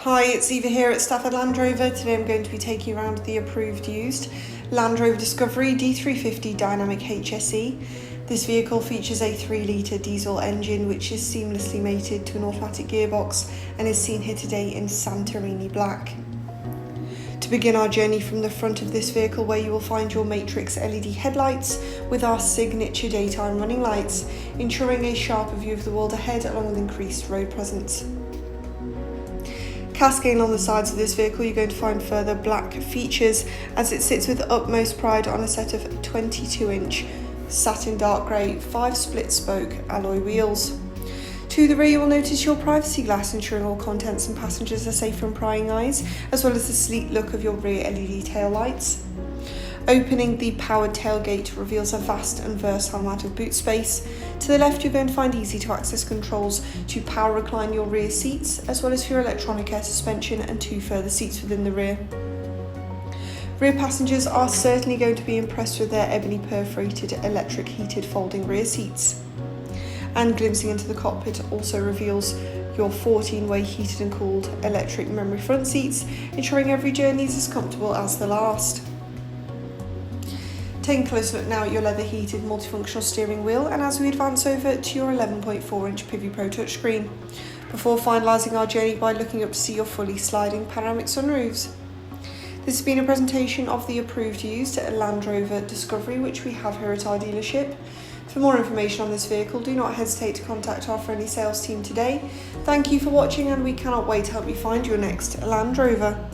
Hi, it's Eva here at Stafford Land Rover. Today I'm going to be taking you around the approved used Land Rover Discovery D350 Dynamic HSE. This vehicle features a 3-litre diesel engine which is seamlessly mated to an automatic gearbox and is seen here today in Santorini black. To begin our journey from the front of this vehicle, where you will find your matrix LED headlights with our signature daytime running lights, ensuring a sharper view of the world ahead along with increased road presence. Cascading along the sides of this vehicle, you're going to find further black features as it sits with utmost pride on a set of 22-inch satin dark grey 5-split spoke alloy wheels. To the rear, you will notice your privacy glass, ensuring all contents and passengers are safe from prying eyes, as well as the sleek look of your rear LED tail lights. Opening the powered tailgate reveals a vast and versatile amount of boot space. To the left, you're going to find easy to access controls to power recline your rear seats, as well as for your electronic air suspension and 2 further seats within the rear. Rear passengers are certainly going to be impressed with their ebony perforated electric heated folding rear seats. And glimpsing into the cockpit also reveals your 14-way heated and cooled electric memory front seats, ensuring every journey is as comfortable as the last. Taking a closer look now at your leather heated multifunctional steering wheel, and as we advance over to your 11.4-inch Preview Pro touchscreen, before finalising our journey by looking up to see your fully sliding panoramic sunroofs. This has been a presentation of the approved used Land Rover Discovery, which we have here at our dealership. For more information on this vehicle, do not hesitate to contact our friendly sales team today. Thank you for watching, and we cannot wait to help you find your next Land Rover.